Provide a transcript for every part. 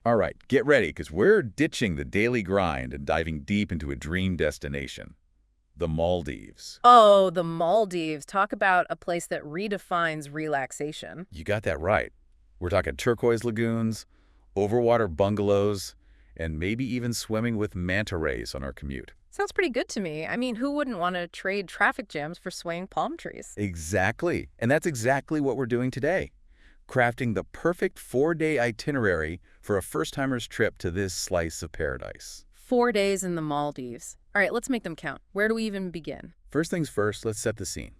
All right, get ready, because we're ditching the daily grind and diving deep into a dream destination, the Maldives. Oh, the Maldives. Talk about a place that redefines relaxation. You got that right. We're talking turquoise lagoons, overwater bungalows, and maybe even swimming with manta rays on our commute. Sounds pretty good to me. I mean, who wouldn't want to trade traffic jams for swaying palm trees? Exactly. And that's exactly what we're doing today. Crafting the perfect 4-day itinerary for a first-timer's trip to this slice of paradise. 4 days in the Maldives. All right, let's make them count. Where do we even begin? First things first, let's set the scene.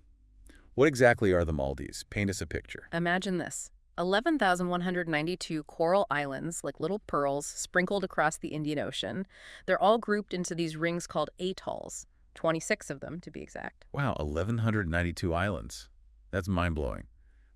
What exactly are the Maldives? Paint us a picture. Imagine this. 11,192 coral islands, like little pearls, sprinkled across the Indian Ocean. They're all grouped into these rings called atolls, 26 of them to be exact. Wow, 1,192 islands. That's mind-blowing.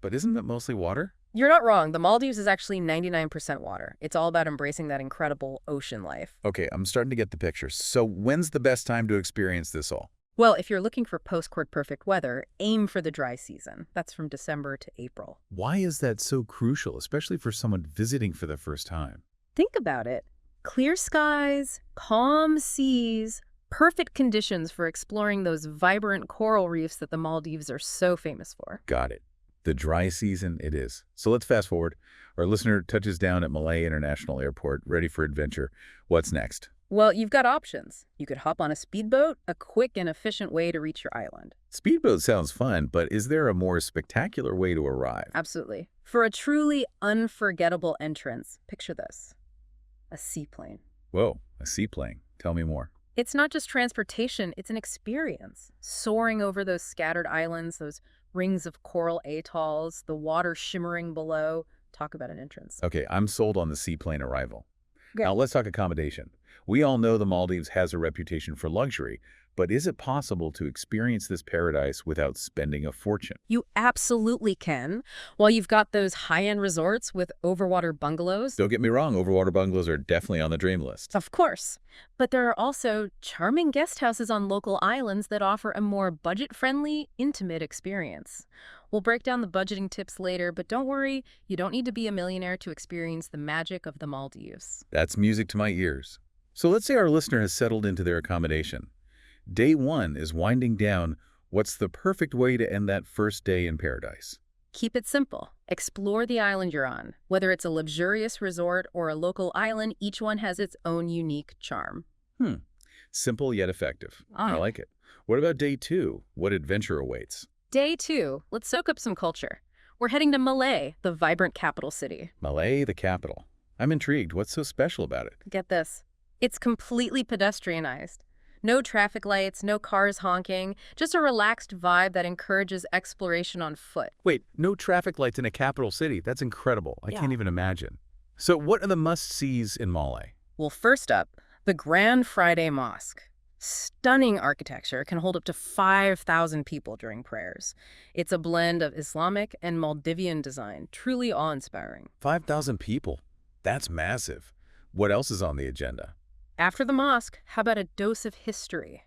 But isn't that mostly water? You're not wrong. The Maldives is actually 99% water. It's all about embracing that incredible ocean life. Okay, I'm starting to get the picture. So when's the best time to experience this all? Well, if you're looking for postcard perfect weather, aim for the dry season. That's from December to April. Why is that so crucial, especially for someone visiting for the first time? Think about it. Clear skies, calm seas, perfect conditions for exploring those vibrant coral reefs that the Maldives are so famous for. Got it. The dry season it is. So let's fast forward. Our listener touches down at Malé International Airport, ready for adventure. What's next? Well, you've got options. You could hop on a speedboat, a quick and efficient way to reach your island. Speedboat sounds fun, but is there a more spectacular way to arrive? Absolutely. For a truly unforgettable entrance, picture this. A seaplane. Whoa, a seaplane. Tell me more. It's not just transportation, it's an experience. Soaring over those scattered islands, those rings of coral atolls, the water shimmering below. Talk about an entrance. Okay, I'm sold on the seaplane arrival. Okay. Now let's talk accommodation. We all know the Maldives has a reputation for luxury, but is it possible to experience this paradise without spending a fortune? You absolutely can. While you've got those high-end resorts with overwater bungalows. Don't get me wrong, overwater bungalows are definitely on the dream list. Of course. But there are also charming guest houses on local islands that offer a more budget-friendly, intimate experience. We'll break down the budgeting tips later, but don't worry, you don't need to be a millionaire to experience the magic of the Maldives. That's music to my ears. So let's say our listener has settled into their accommodation. Day one is winding down. What's the perfect way to end that first day in paradise? Keep it simple. Explore the island you're on. Whether it's a luxurious resort or a local island, each one has its own unique charm. Simple yet effective. I like it. What about day two? What adventure awaits? Day 2, let's soak up some culture. We're heading to Malé, the vibrant capital city. Malé, the capital. I'm intrigued. What's so special about it? Get this. It's completely pedestrianized. No traffic lights, no cars honking, just a relaxed vibe that encourages exploration on foot. Wait, no traffic lights in a capital city. That's incredible. I can't even imagine. So what are the must-sees in Malé? Well, first up, the Grand Friday Mosque. Stunning architecture, can hold up to 5,000 people during prayers. It's a blend of Islamic and Maldivian design, truly awe-inspiring. 5,000 people. That's massive. What else is on the agenda? After the mosque, how about a dose of history?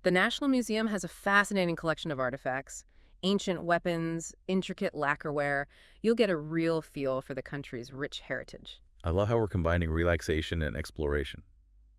The National Museum has a fascinating collection of artifacts, ancient weapons, intricate lacquerware. You'll get a real feel for the country's rich heritage. I love how we're combining relaxation and exploration.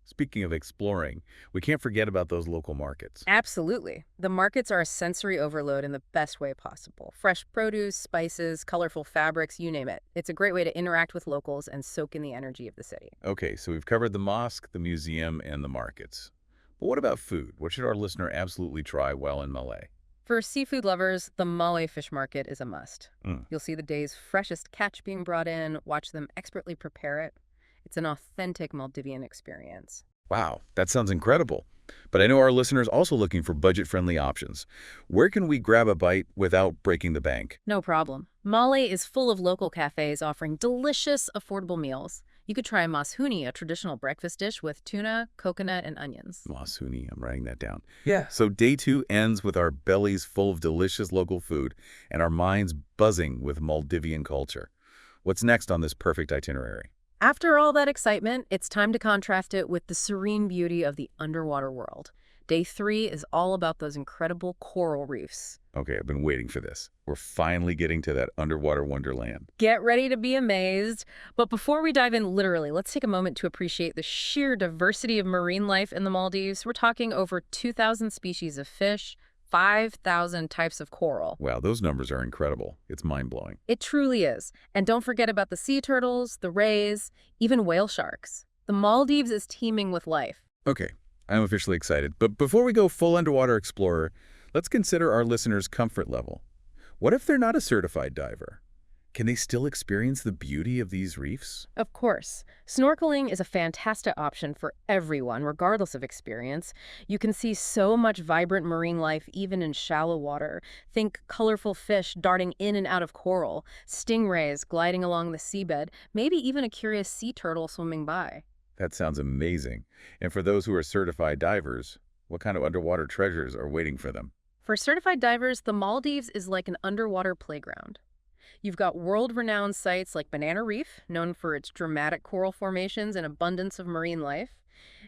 Speaking of exploring, we can't forget about those local markets. Absolutely. The markets are a sensory overload in the best way possible. Fresh produce, spices, colorful fabrics, you name it. It's a great way to interact with locals and soak in the energy of the city. Okay, so we've covered the mosque, the museum, and the markets. But what about food? What should our listener absolutely try while in Malé? For seafood lovers, the Malé fish market is a must. You'll see the day's freshest catch being brought in, watch them expertly prepare it. It's an authentic Maldivian experience. Wow, that sounds incredible. But I know our listeners are also looking for budget-friendly options. Where can we grab a bite without breaking the bank? No problem. Malé is full of local cafes offering delicious, affordable meals. You could try Maafushi, a traditional breakfast dish with tuna, coconut, and onions. Maafushi, I'm writing that down. Yeah. So day two ends with our bellies full of delicious local food and our minds buzzing with Maldivian culture. What's next on this perfect itinerary? After all that excitement, it's time to contrast it with the serene beauty of the underwater world. Day 3 is all about those incredible coral reefs. Okay, I've been waiting for this. We're finally getting to that underwater wonderland. Get ready to be amazed. But before we dive in literally, let's take a moment to appreciate the sheer diversity of marine life in the Maldives. We're talking over 2,000 species of fish, 5,000 types of coral. Wow, those numbers are incredible. It's mind-blowing. It truly is. And don't forget about the sea turtles, the rays, even whale sharks. The Maldives is teeming with life. Okay, I'm officially excited. But before we go full underwater explorer, let's consider our listeners' comfort level. What if they're not a certified diver? Can they still experience the beauty of these reefs? Of course, snorkeling is a fantastic option for everyone, regardless of experience. You can see so much vibrant marine life even in shallow water. Think colorful fish darting in and out of coral, stingrays gliding along the seabed, maybe even a curious sea turtle swimming by. That sounds amazing. And for those who are certified divers, what kind of underwater treasures are waiting for them? For certified divers, the Maldives is like an underwater playground. You've got world-renowned sites like Banana Reef, known for its dramatic coral formations and abundance of marine life.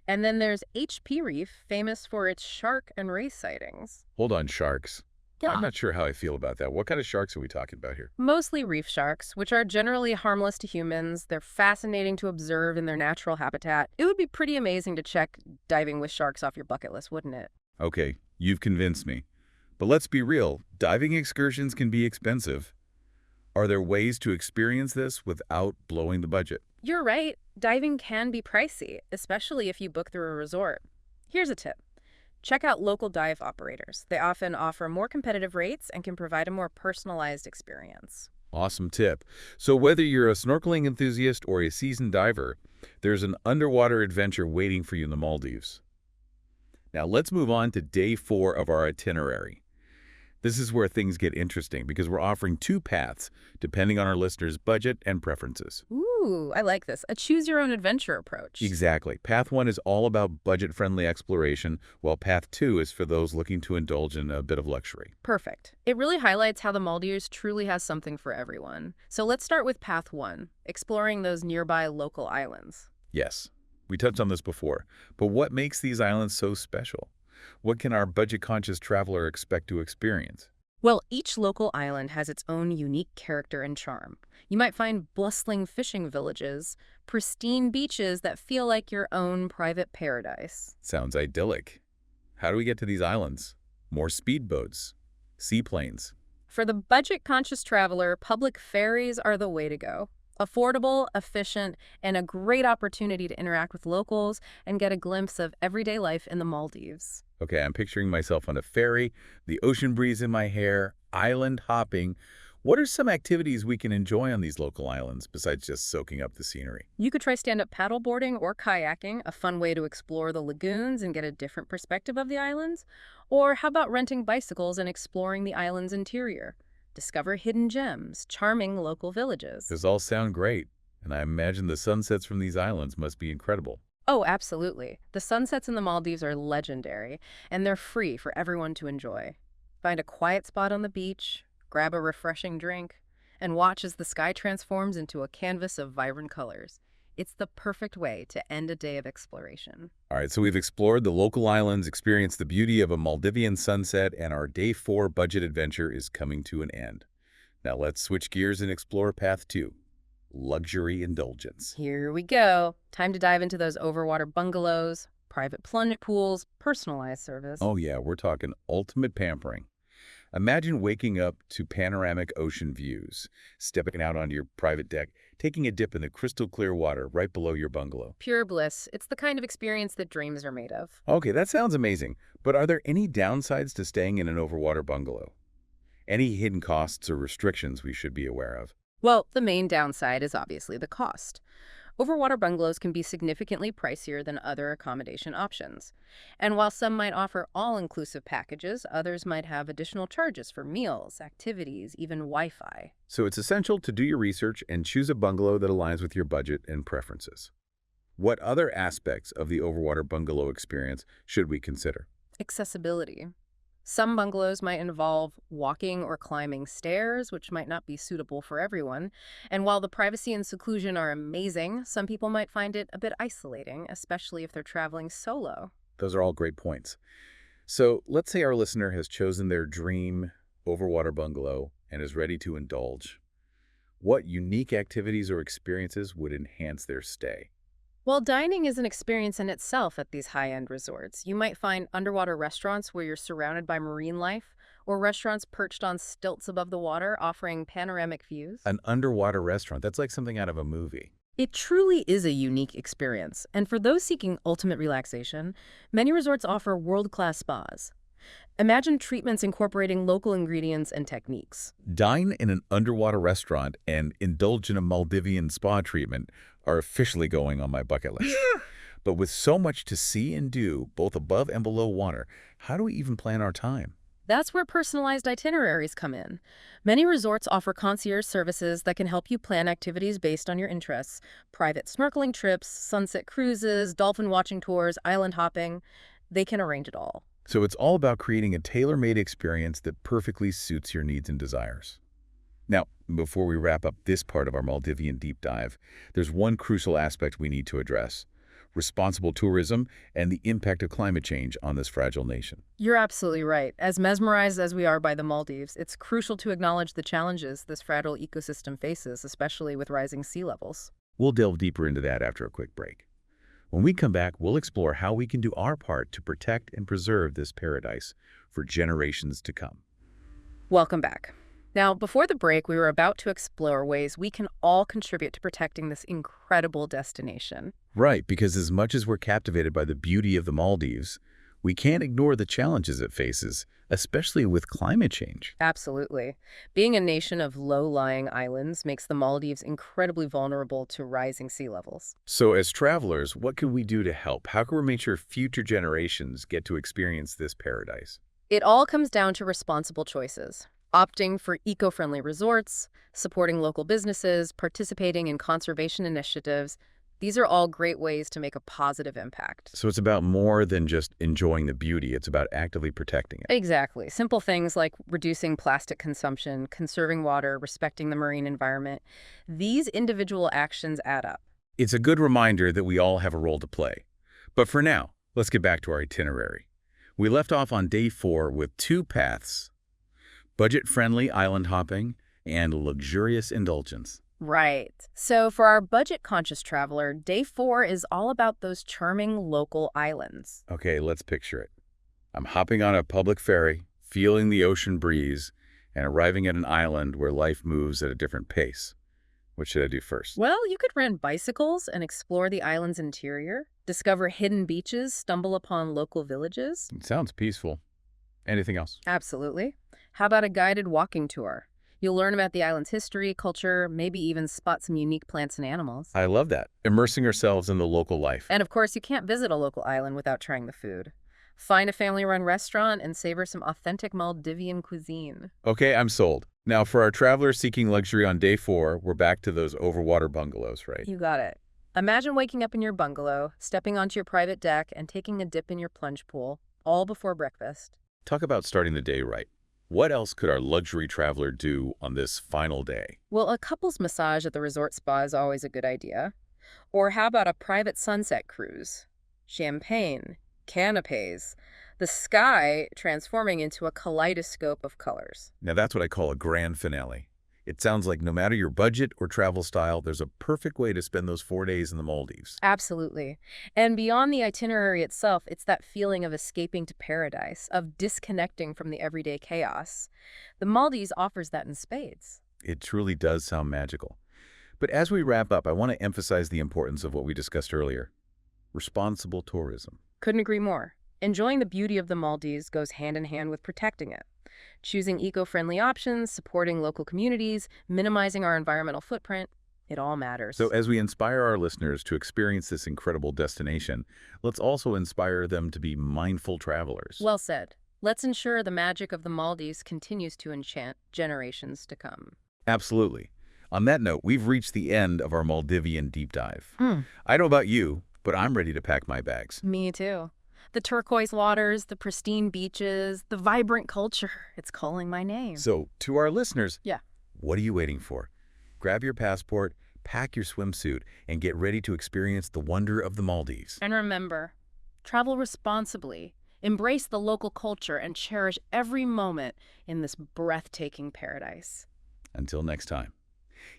And then there's HP Reef, famous for its shark and ray sightings. Hold on, sharks. Yeah. I'm not sure how I feel about that. What kind of sharks are we talking about here? Mostly reef sharks, which are generally harmless to humans. They're fascinating to observe in their natural habitat. It would be pretty amazing to check diving with sharks off your bucket list, wouldn't it? Okay, you've convinced me. But let's be real, diving excursions can be expensive. Are there ways to experience this without blowing the budget? You're right. Diving can be pricey, especially if you book through a resort. Here's a tip. Check out local dive operators. They often offer more competitive rates and can provide a more personalized experience. Awesome tip. So whether you're a snorkeling enthusiast or a seasoned diver, there's an underwater adventure waiting for you in the Maldives. Now let's move on to day 4 of our itinerary. This is where things get interesting because we're offering 2 paths depending on our listeners' budget and preferences. Ooh, I like this. A choose-your-own-adventure approach. Exactly. Path 1 is all about budget-friendly exploration, while Path 2 is for those looking to indulge in a bit of luxury. Perfect. It really highlights how the Maldives truly has something for everyone. So let's start with Path 1, exploring those nearby local islands. Yes, we touched on this before, but what makes these islands so special? What can our budget-conscious traveler expect to experience? Well, each local island has its own unique character and charm. You might find bustling fishing villages, pristine beaches that feel like your own private paradise. Sounds idyllic. How do we get to these islands? More speedboats, seaplanes. For the budget-conscious traveler, public ferries are the way to go. Affordable, efficient, and a great opportunity to interact with locals and get a glimpse of everyday life in the Maldives. Okay, I'm picturing myself on a ferry, the ocean breeze in my hair, island hopping. What are some activities we can enjoy on these local islands besides just soaking up the scenery? You could try stand-up paddleboarding or kayaking, a fun way to explore the lagoons and get a different perspective of the islands. Or how about renting bicycles and exploring the island's interior? Discover hidden gems, charming local villages. Those all sound great, and I imagine the sunsets from these islands must be incredible. Oh, absolutely. The sunsets in the Maldives are legendary, and they're free for everyone to enjoy. Find a quiet spot on the beach, grab a refreshing drink, and watch as the sky transforms into a canvas of vibrant colors. It's the perfect way to end a day of exploration. All right, so we've explored the local islands, experienced the beauty of a Maldivian sunset, and our day 4 budget adventure is coming to an end. Now let's switch gears and explore Path 2, luxury indulgence. Here we go. Time to dive into those overwater bungalows, private plunge pools, personalized service. Oh yeah, we're talking ultimate pampering. Imagine waking up to panoramic ocean views, stepping out onto your private deck, taking a dip in the crystal clear water right below your bungalow. Pure bliss. It's the kind of experience that dreams are made of. Okay, that sounds amazing. But are there any downsides to staying in an overwater bungalow? Any hidden costs or restrictions we should be aware of? Well, the main downside is obviously the cost. Overwater bungalows can be significantly pricier than other accommodation options. And while some might offer all-inclusive packages, others might have additional charges for meals, activities, even Wi-Fi. So it's essential to do your research and choose a bungalow that aligns with your budget and preferences. What other aspects of the overwater bungalow experience should we consider? Accessibility. Some bungalows might involve walking or climbing stairs, which might not be suitable for everyone. And while the privacy and seclusion are amazing, some people might find it a bit isolating, especially if they're traveling solo. Those are all great points. So let's say our listener has chosen their dream overwater bungalow and is ready to indulge. What unique activities or experiences would enhance their stay? While dining is an experience in itself at these high-end resorts, you might find underwater restaurants where you're surrounded by marine life, or restaurants perched on stilts above the water offering panoramic views. An underwater restaurant, that's like something out of a movie. It truly is a unique experience, and for those seeking ultimate relaxation, many resorts offer world-class spas. Imagine treatments incorporating local ingredients and techniques. Dine in an underwater restaurant and indulge in a Maldivian spa treatment are officially going on my bucket list. But with so much to see and do, both above and below water, how do we even plan our time? That's where personalized itineraries come in. Many resorts offer concierge services that can help you plan activities based on your interests. Private snorkeling trips, sunset cruises, dolphin watching tours, island hopping. They can arrange it all. So it's all about creating a tailor-made experience that perfectly suits your needs and desires. Now, before we wrap up this part of our Maldivian deep dive, there's one crucial aspect we need to address: responsible tourism and the impact of climate change on this fragile nation. You're absolutely right. As mesmerized as we are by the Maldives, it's crucial to acknowledge the challenges this fragile ecosystem faces, especially with rising sea levels. We'll delve deeper into that after a quick break. When we come back, we'll explore how we can do our part to protect and preserve this paradise for generations to come. Welcome back. Now, before the break, we were about to explore ways we can all contribute to protecting this incredible destination. Right, because as much as we're captivated by the beauty of the Maldives, we can't ignore the challenges it faces, especially with climate change. Absolutely. Being a nation of low-lying islands makes the Maldives incredibly vulnerable to rising sea levels. So as travelers, what can we do to help? How can we make sure future generations get to experience this paradise? It all comes down to responsible choices. Opting for eco-friendly resorts, supporting local businesses, participating in conservation initiatives. These are all great ways to make a positive impact. So it's about more than just enjoying the beauty. It's about actively protecting it. Exactly. Simple things like reducing plastic consumption, conserving water, respecting the marine environment. These individual actions add up. It's a good reminder that we all have a role to play. But for now, let's get back to our itinerary. We left off on day 4 with 2 paths: budget-friendly island hopping and luxurious indulgence. Right. So for our budget-conscious traveler, day 4 is all about those charming local islands. Okay, let's picture it. I'm hopping on a public ferry, feeling the ocean breeze, and arriving at an island where life moves at a different pace. What should I do first? Well, you could rent bicycles and explore the island's interior, discover hidden beaches, stumble upon local villages. It sounds peaceful. Anything else? Absolutely. How about a guided walking tour? You'll learn about the island's history, culture, maybe even spot some unique plants and animals. I love that. Immersing ourselves in the local life. And of course, you can't visit a local island without trying the food. Find a family-run restaurant and savor some authentic Maldivian cuisine. Okay, I'm sold. Now, for our travelers seeking luxury on day 4, we're back to those overwater bungalows, right? You got it. Imagine waking up in your bungalow, stepping onto your private deck, and taking a dip in your plunge pool, all before breakfast. Talk about starting the day right. What else could our luxury traveler do on this final day? Well, a couple's massage at the resort spa is always a good idea. Or how about a private sunset cruise? Champagne, canapes, the sky transforming into a kaleidoscope of colors. Now that's what I call a grand finale. It sounds like no matter your budget or travel style, there's a perfect way to spend those 4 days in the Maldives. Absolutely. And beyond the itinerary itself, it's that feeling of escaping to paradise, of disconnecting from the everyday chaos. The Maldives offers that in spades. It truly does sound magical. But as we wrap up, I want to emphasize the importance of what we discussed earlier: responsible tourism. Couldn't agree more. Enjoying the beauty of the Maldives goes hand in hand with protecting it. Choosing eco-friendly options, supporting local communities, minimizing our environmental footprint, it all matters. So as we inspire our listeners to experience this incredible destination, let's also inspire them to be mindful travelers. Well said. Let's ensure the magic of the Maldives continues to enchant generations to come. Absolutely. On that note, we've reached the end of our Maldivian deep dive. I don't know about you, but I'm ready to pack my bags. Me too. The turquoise waters, the pristine beaches, the vibrant culture. It's calling my name. So, to our listeners, Yeah. what are you waiting for? Grab your passport, pack your swimsuit, and get ready to experience the wonder of the Maldives. And remember, Travel responsibly, embrace the local culture, and cherish every moment in this breathtaking paradise. Until next time,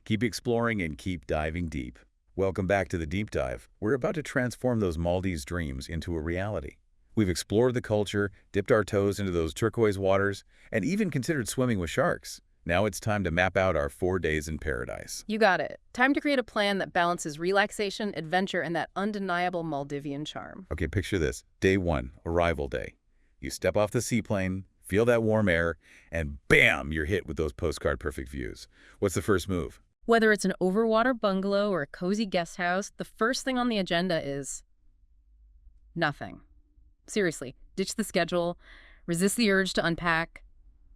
keep exploring and keep diving deep. Welcome back to the Deep Dive. We're about to transform those Maldives dreams into a reality. We've explored the culture, dipped our toes into those turquoise waters, and even considered swimming with sharks. Now it's time to map out our 4 days in paradise. You got it. Time to create a plan that balances relaxation, adventure, and that undeniable Maldivian charm. Okay, picture this. Day 1, arrival day. You step off the seaplane, feel that warm air, and bam, you're hit with those postcard-perfect views. What's the first move? Whether it's an overwater bungalow or a cozy guest house, the first thing on the agenda is nothing. Seriously, ditch the schedule, resist the urge to unpack,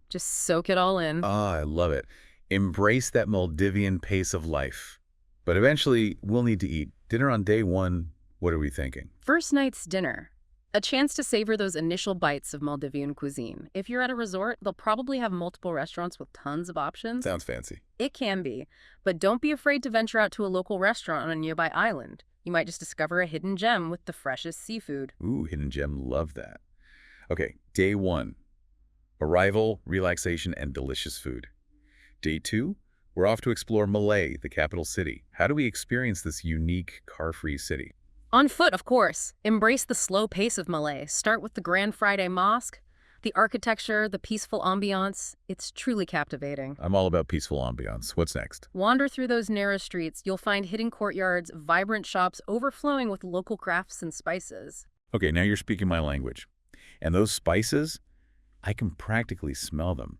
just soak it all in. Ah, I love it. Embrace that Maldivian pace of life. But eventually, we'll need to eat. Dinner on day 1, what are we thinking? First night's dinner. A chance to savor those initial bites of Maldivian cuisine. If you're at a resort, they'll probably have multiple restaurants with tons of options. Sounds fancy. It can be, but don't be afraid to venture out to a local restaurant on a nearby island. You might just discover a hidden gem with the freshest seafood. Ooh, hidden gem, love that. Okay, day 1. Arrival, relaxation, and delicious food. Day 2, we're off to explore Malé, the capital city. How do we experience this unique, car-free city? On foot, of course. Embrace the slow pace of Malé. Start with the Grand Friday Mosque. The architecture, the peaceful ambiance, it's truly captivating. I'm all about peaceful ambiance. What's next? Wander through those narrow streets. You'll find hidden courtyards, vibrant shops overflowing with local crafts and spices. Okay, now you're speaking my language. And those spices, I can practically smell them.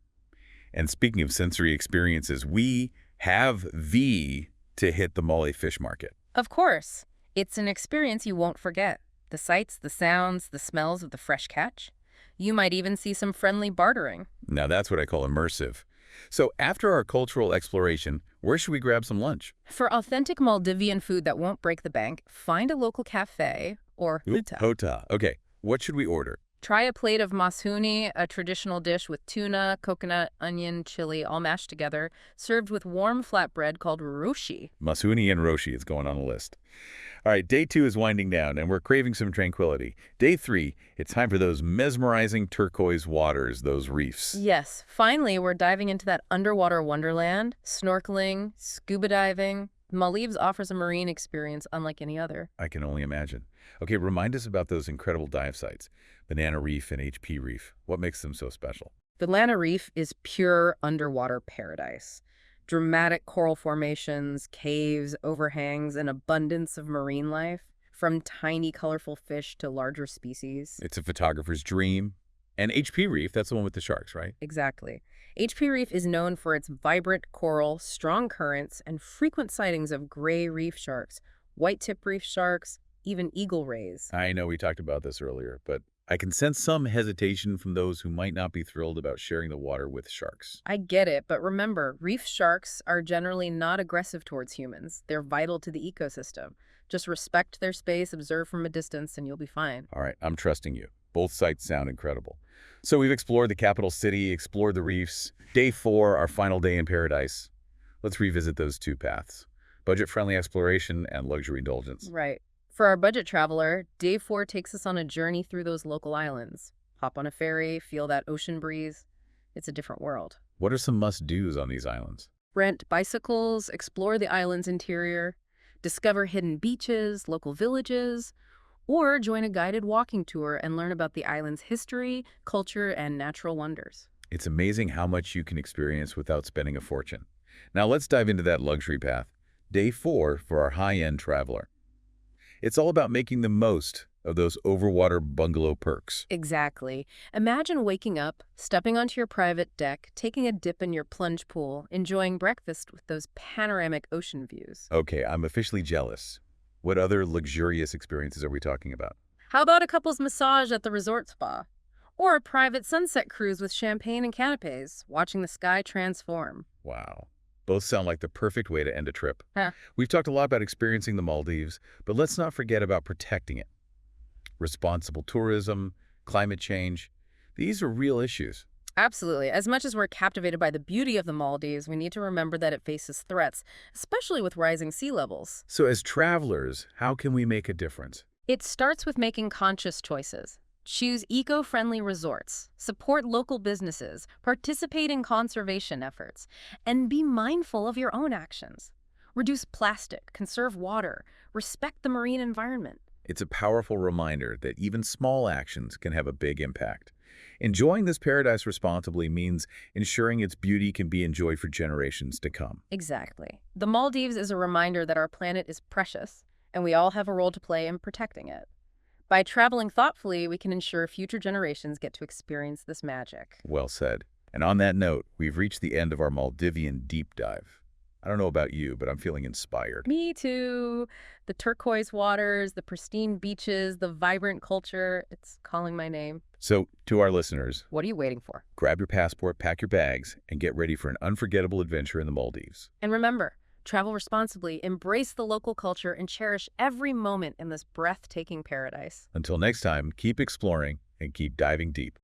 And speaking of sensory experiences, we have to hit the Malé fish market. Of course. It's an experience you won't forget. The sights, the sounds, the smells of the fresh catch. You might even see some friendly bartering. Now that's what I call immersive. So after our cultural exploration, where should we grab some lunch? For authentic Maldivian food that won't break the bank, find a local cafe or huta. Hota. Okay, what should we order? Try a plate of Maafushi, a traditional dish with tuna, coconut, onion, chili, all mashed together, served with warm flatbread called roshi. Maafushi and roshi is going on the list. All right, day 2 is winding down, and we're craving some tranquility. Day 3, it's time for those mesmerizing turquoise waters, those reefs. Yes, finally, we're diving into that underwater wonderland, snorkeling, scuba diving. Maldives offers a marine experience unlike any other. I can only imagine. Okay, remind us about those incredible dive sites, Banana Reef and HP Reef. What makes them so special? Banana Reef is pure underwater paradise. Dramatic coral formations, caves, overhangs, an abundance of marine life, from tiny colorful fish to larger species. It's a photographer's dream. And HP Reef, that's the one with the sharks, right? Exactly. HP Reef is known for its vibrant coral, strong currents, and frequent sightings of gray reef sharks, white-tip reef sharks, even eagle rays. I know we talked about this earlier, but I can sense some hesitation from those who might not be thrilled about sharing the water with sharks. I get it, but remember, reef sharks are generally not aggressive towards humans. They're vital to the ecosystem. Just respect their space, observe from a distance, and you'll be fine. All right, I'm trusting you. Both sites sound incredible. So we've explored the capital city, explored the reefs. Day 4, our final day in paradise. Let's revisit those 2 paths. Budget-friendly exploration and luxury indulgence. Right. For our budget traveler, Day 4 takes us on a journey through those local islands. Hop on a ferry, feel that ocean breeze. It's a different world. What are some must-dos on these islands? Rent bicycles, explore the island's interior, discover hidden beaches, local villages, or join a guided walking tour and learn about the island's history, culture, and natural wonders. It's amazing how much you can experience without spending a fortune. Now let's dive into that luxury path. Day 4 for our high-end traveler. It's all about making the most of those overwater bungalow perks. Exactly. Imagine waking up, stepping onto your private deck, taking a dip in your plunge pool, enjoying breakfast with those panoramic ocean views. Okay, I'm officially jealous. What other luxurious experiences are we talking about? How about a couple's massage at the resort spa? Or a private sunset cruise with champagne and canapes, watching the sky transform. Wow. Both sound like the perfect way to end a trip. Huh. We've talked a lot about experiencing the Maldives, but let's not forget about protecting it. Responsible tourism, climate change, these are real issues. Absolutely. As much as we're captivated by the beauty of the Maldives, we need to remember that it faces threats, especially with rising sea levels. So as travelers, how can we make a difference? It starts with making conscious choices. Choose eco-friendly resorts, support local businesses, participate in conservation efforts, and be mindful of your own actions. Reduce plastic, conserve water, respect the marine environment. It's a powerful reminder that even small actions can have a big impact. Enjoying this paradise responsibly means ensuring its beauty can be enjoyed for generations to come. Exactly. The Maldives is a reminder that our planet is precious, and we all have a role to play in protecting it. By traveling thoughtfully, we can ensure future generations get to experience this magic. Well said. And on that note, we've reached the end of our Maldivian deep dive. I don't know about you, but I'm feeling inspired. Me too. The turquoise waters, the pristine beaches, the vibrant culture, it's calling my name. So, to our listeners, What are you waiting for? grab your passport, pack your bags, and get ready for an unforgettable adventure in the Maldives. And remember, travel responsibly, embrace the local culture, and cherish every moment in this breathtaking paradise. Until next time, keep exploring and keep diving deep.